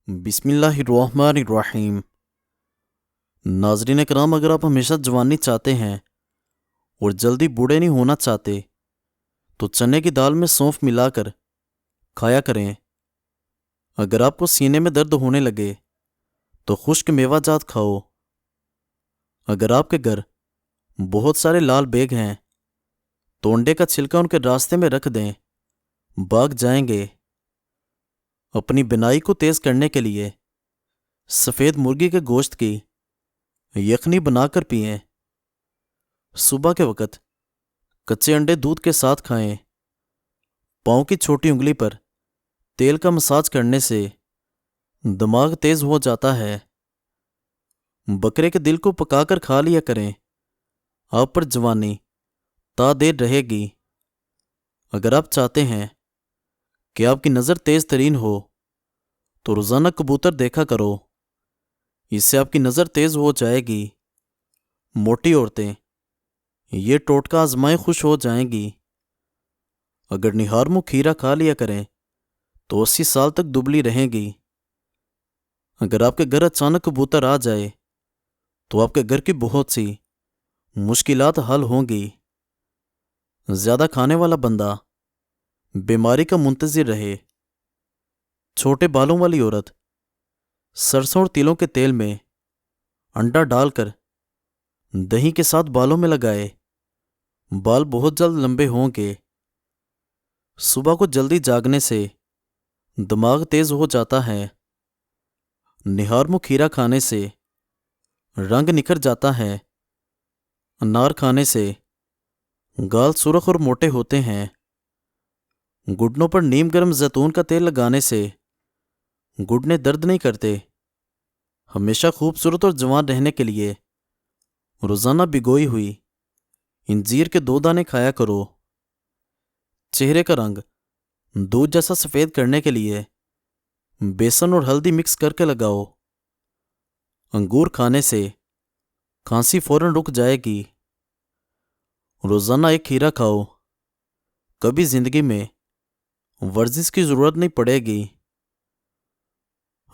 بسم اللہ الرحمن الرحیم۔ ناظرین کرام، اگر آپ ہمیشہ جوانی چاہتے ہیں اور جلدی بوڑھے نہیں ہونا چاہتے تو چنے کی دال میں سونف ملا کر کھایا کریں۔ اگر آپ کو سینے میں درد ہونے لگے تو خشک میوہ جات کھاؤ۔ اگر آپ کے گھر بہت سارے لال بیگ ہیں تو انڈے کا چھلکا ان کے راستے میں رکھ دیں، بھاگ جائیں گے۔ اپنی بینائی کو تیز کرنے کے لیے سفید مرغی کے گوشت کی یخنی بنا کر پئیں۔ صبح کے وقت کچے انڈے دودھ کے ساتھ کھائیں۔ پاؤں کی چھوٹی انگلی پر تیل کا مساج کرنے سے دماغ تیز ہو جاتا ہے۔ بکرے کے دل کو پکا کر کھا لیا کریں، آپ پر جوانی تا دیر رہے گی۔ اگر آپ چاہتے ہیں کہ آپ کی نظر تیز ترین ہو تو روزانہ کبوتر دیکھا کرو، اس سے آپ کی نظر تیز ہو جائے گی۔ موٹی عورتیں یہ ٹوٹکا آزمائے خوش ہو جائیں گی۔ اگر نہار منہ کھیرا کھا لیا کریں تو 80 سال تک دبلی رہیں گی۔ اگر آپ کے گھر اچانک کبوتر آ جائے تو آپ کے گھر کی بہت سی مشکلات حل ہوں گی۔ زیادہ کھانے والا بندہ بیماری کا منتظر رہے۔ چھوٹے بالوں والی عورت سرسوں اور تلوں کے تیل میں انڈا ڈال کر دہی کے ساتھ بالوں میں لگائے، بال بہت جلد لمبے ہوں گے۔ صبح کو جلدی جاگنے سے دماغ تیز ہو جاتا ہے۔ نہار منہ کھیرا کھانے سے رنگ نکھر جاتا ہے۔ انار کھانے سے گال سرخ اور موٹے ہوتے ہیں۔ گھٹنوں پر نیم گرم زیتون کا تیل لگانے سے گھٹنے درد نہیں کرتے۔ ہمیشہ خوبصورت اور جوان رہنے کے لیے روزانہ بھگوئی ہوئی انجیر کے 2 دانے کھایا کرو۔ چہرے کا رنگ دودھ جیسا سفید کرنے کے لیے بیسن اور ہلدی مکس کر کے لگاؤ۔ انگور کھانے سے کھانسی فوراً رک جائے گی۔ روزانہ ایک کھیرا کھاؤ، کبھی زندگی میں ورزش کی ضرورت نہیں پڑے گی۔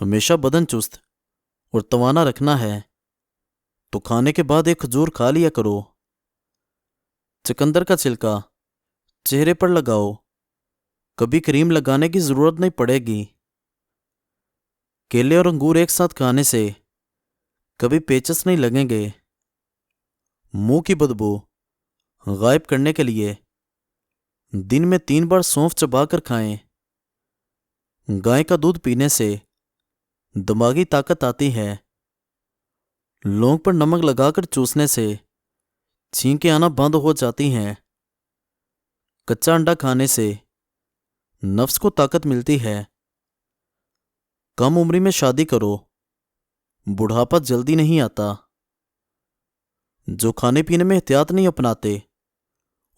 ہمیشہ بدن چست اور توانا رکھنا ہے تو کھانے کے بعد ایک کھجور کھا لیا کرو۔ چقندر کا چھلکا چہرے پر لگاؤ، کبھی کریم لگانے کی ضرورت نہیں پڑے گی۔ کیلے اور انگور ایک ساتھ کھانے سے کبھی پیچس نہیں لگیں گے۔ منہ کی بدبو غائب کرنے کے لیے دن میں 3 بار سونف چبا کر کھائیں۔ گائے کا دودھ پینے سے دماغی طاقت آتی ہے۔ لونگ پر نمک لگا کر چوسنے سے چھینکیں آنا بند ہو جاتی ہیں۔ کچا انڈا کھانے سے نفس کو طاقت ملتی ہے۔ کم عمری میں شادی کرو، بڑھاپا جلدی نہیں آتا۔ جو کھانے پینے میں احتیاط نہیں اپناتے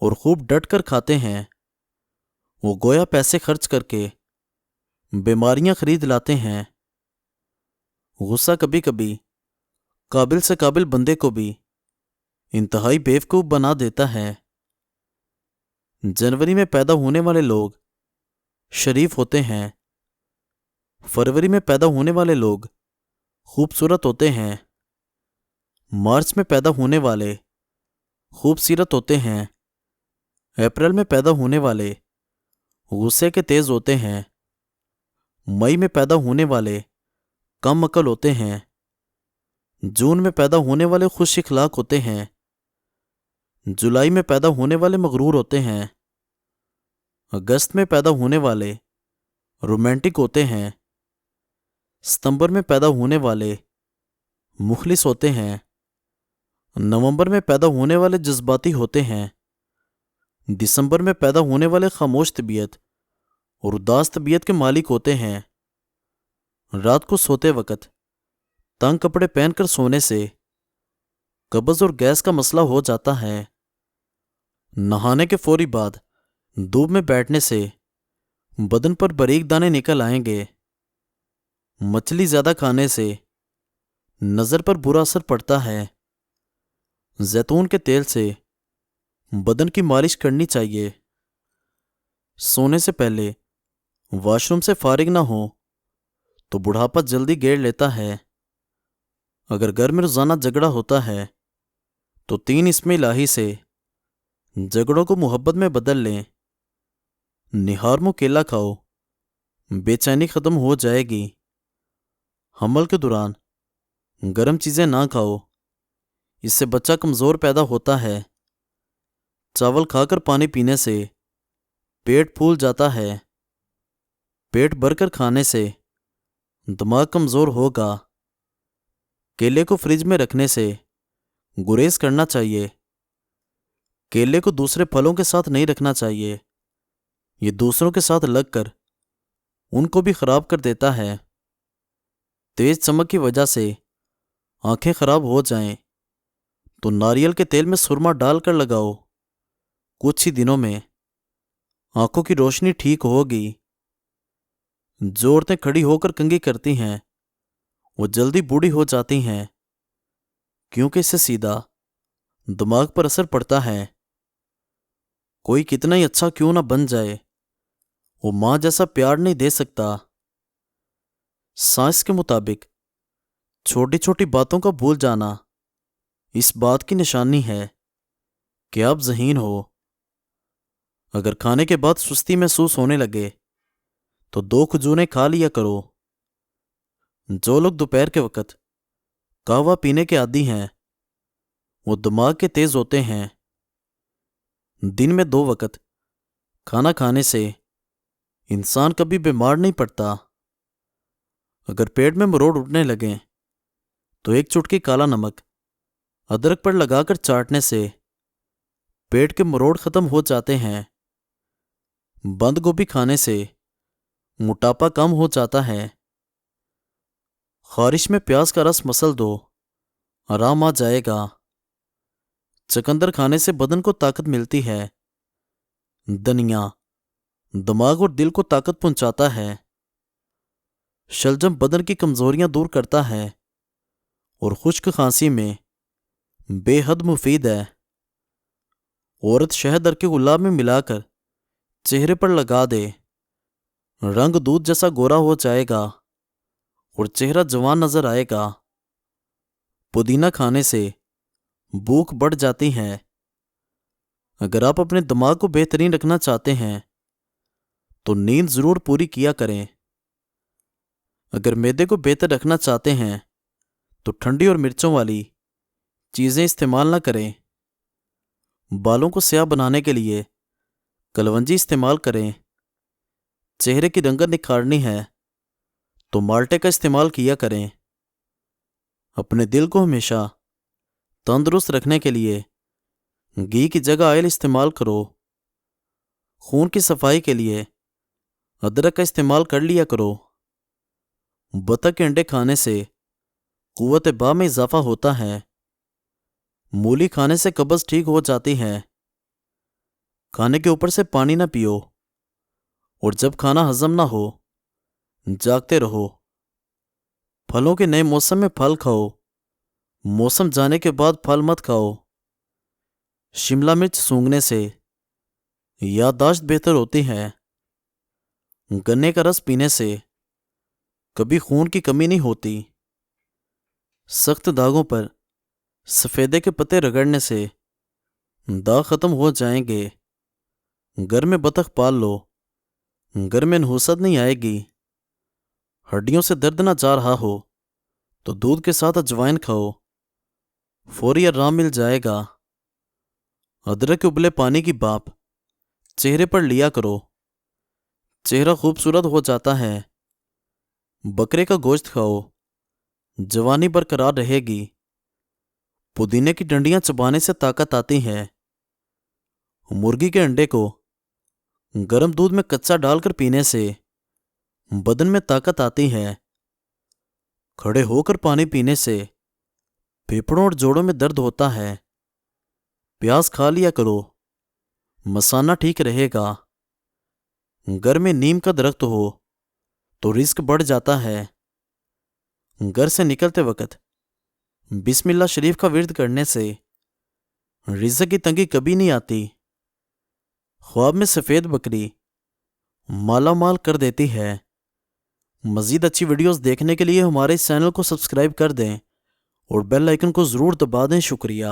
اور خوب ڈٹ کر کھاتے ہیں، وہ گویا پیسے خرچ کر کے بیماریاں خرید لاتے ہیں۔ غصہ کبھی کبھی قابل سے قابل بندے کو بھی انتہائی بیوقوف بنا دیتا ہے۔ جنوری میں پیدا ہونے والے لوگ شریف ہوتے ہیں۔ فروری میں پیدا ہونے والے لوگ خوبصورت ہوتے ہیں۔ مارچ میں پیدا ہونے والے خوبصورت ہوتے ہیں۔ اپریل میں پیدا ہونے والے غصے کے تیز ہوتے ہیں۔ مئی میں پیدا ہونے والے کم عقل ہوتے ہیں۔ جون میں پیدا ہونے والے خوش اخلاق ہوتے ہیں۔ جولائی میں پیدا ہونے والے مغرور ہوتے ہیں۔ اگست میں پیدا ہونے والے رومانٹک ہوتے ہیں۔ ستمبر میں پیدا ہونے والے مخلص ہوتے ہیں۔ نومبر میں پیدا ہونے والے جذباتی ہوتے ہیں۔ دسمبر میں پیدا ہونے والے خاموش طبیعت اور اداس طبیعت کے مالک ہوتے ہیں۔ رات کو سوتے وقت تنگ کپڑے پہن کر سونے سے قبض اور گیس کا مسئلہ ہو جاتا ہے۔ نہانے کے فوری بعد دھوپ میں بیٹھنے سے بدن پر باریک دانے نکل آئیں گے۔ مچھلی زیادہ کھانے سے نظر پر برا اثر پڑتا ہے۔ زیتون کے تیل سے بدن کی مالش کرنی چاہیے۔ سونے سے پہلے واش روم سے فارغ نہ ہو تو بڑھاپا جلدی گھیر لیتا ہے۔ اگر گھر میں روزانہ جھگڑا ہوتا ہے تو 3 اسم الہی سے جھگڑوں کو محبت میں بدل لیں۔ نہارمو کیلا کھاؤ، بے چینی ختم ہو جائے گی۔ حمل کے دوران گرم چیزیں نہ کھاؤ، اس سے بچہ کمزور پیدا ہوتا ہے۔ چاول کھا کر پانی پینے سے پیٹ پھول جاتا ہے۔ پیٹ بھر کر کھانے سے دماغ کمزور ہوگا۔ کیلے کو فریج میں رکھنے سے گریز کرنا چاہیے۔ کیلے کو دوسرے پھلوں کے ساتھ نہیں رکھنا چاہیے، یہ دوسروں کے ساتھ لگ کر ان کو بھی خراب کر دیتا ہے۔ تیز چمک کی وجہ سے آنکھیں خراب ہو جائیں تو ناریل کے تیل میں سرما ڈال کر لگاؤ، کچھ ہی دنوں میں آنکھوں کی روشنی ٹھیک ہوگی۔ جو عورتیں کھڑی ہو کر کنگھی کرتی ہیں وہ جلدی بوڑھی ہو جاتی ہیں، کیونکہ اس سے سیدھا دماغ پر اثر پڑتا ہے۔ کوئی کتنا ہی اچھا کیوں نہ بن جائے، وہ ماں جیسا پیار نہیں دے سکتا۔ سائنس کے مطابق چھوٹی چھوٹی باتوں کا بھول جانا اس بات کی نشانی ہے کہ آپ ذہین ہو۔ اگر کھانے کے بعد سستی محسوس ہونے لگے تو 2 کھجوریں کھا لیا کرو۔ جو لوگ دوپہر کے وقت قہوہ پینے کے عادی ہیں وہ دماغ کے تیز ہوتے ہیں۔ دن میں 2 وقت کھانا کھانے سے انسان کبھی بیمار نہیں پڑتا۔ اگر پیٹ میں مروڑ اٹھنے لگیں تو 1 چٹکی کالا نمک ادرک پر لگا کر چاٹنے سے پیٹ کے مروڑ ختم ہو جاتے ہیں۔ بند گوبھی کھانے سے موٹاپا کم ہو جاتا ہے۔ خارش میں پیاز کا رس مسل دو، آرام آ جائے گا۔ چقندر کھانے سے بدن کو طاقت ملتی ہے۔ دھنیا دماغ اور دل کو طاقت پہنچاتا ہے۔ شلجم بدن کی کمزوریاں دور کرتا ہے اور خشک کھانسی میں بے حد مفید ہے۔ عورت شہد ارک گلاب میں ملا کر چہرے پر لگا دے، رنگ دودھ جیسا گورا ہو جائے گا اور چہرہ جوان نظر آئے گا۔ پودینہ کھانے سے بھوک بڑھ جاتی ہے۔ اگر آپ اپنے دماغ کو بہترین رکھنا چاہتے ہیں تو نیند ضرور پوری کیا کریں۔ اگر معدے کو بہتر رکھنا چاہتے ہیں تو ٹھنڈی اور مرچوں والی چیزیں استعمال نہ کریں۔ بالوں کو سیاہ بنانے کے لیے کلونجی استعمال کریں۔ چہرے کی رنگت نکھارنی ہے تو مالٹے کا استعمال کیا کریں۔ اپنے دل کو ہمیشہ تندرست رکھنے کے لیے گھی کی جگہ آئل استعمال کرو۔ خون کی صفائی کے لیے ادرک کا استعمال کر لیا کرو۔ بطخ کے انڈے کھانے سے قوت باہ میں اضافہ ہوتا ہے۔ مولی کھانے سے قبض ٹھیک ہو جاتی ہے۔ کھانے کے اوپر سے پانی نہ پیو، اور جب کھانا ہضم نہ ہو جاگتے رہو۔ پھلوں کے نئے موسم میں پھل کھاؤ، موسم جانے کے بعد پھل مت کھاؤ۔ شملہ مرچ سونگھنے سے یادداشت بہتر ہوتی ہے۔ گنے کا رس پینے سے کبھی خون کی کمی نہیں ہوتی۔ سخت داغوں پر سفیدے کے پتے رگڑنے سے داغ ختم ہو جائیں گے۔ گھر میں بطخ پال لو، گھر میں نحوست نہیں آئے گی۔ ہڈیوں سے درد نہ جا رہا ہو تو دودھ کے ساتھ اجوائن کھاؤ، فوری آرام مل جائے گا۔ ادرک کے ابلے پانی کی بھاپ چہرے پر لیا کرو، چہرہ خوبصورت ہو جاتا ہے۔ بکرے کا گوشت کھاؤ، جوانی برقرار رہے گی۔ پودینے کی ڈنڈیاں چبانے سے طاقت آتی ہے۔ مرغی کے انڈے کو گرم دودھ میں کچا ڈال کر پینے سے بدن میں طاقت آتی ہے۔ کھڑے ہو کر پانی پینے سے پھیپھڑوں اور جوڑوں میں درد ہوتا ہے۔ پیاز کھا لیا کرو، مثانہ ٹھیک رہے گا۔ گھر میں نیم کا درخت ہو تو رزق بڑھ جاتا ہے۔ گھر سے نکلتے وقت بسم اللہ شریف کا ورد کرنے سے رزق کی تنگی کبھی نہیں آتی۔ خواب میں سفید بکری مالا مال کر دیتی ہے۔ مزید اچھی ویڈیوز دیکھنے کے لیے ہمارے اس چینل کو سبسکرائب کر دیں اور بیل آئیکن کو ضرور دبا دیں۔ شکریہ۔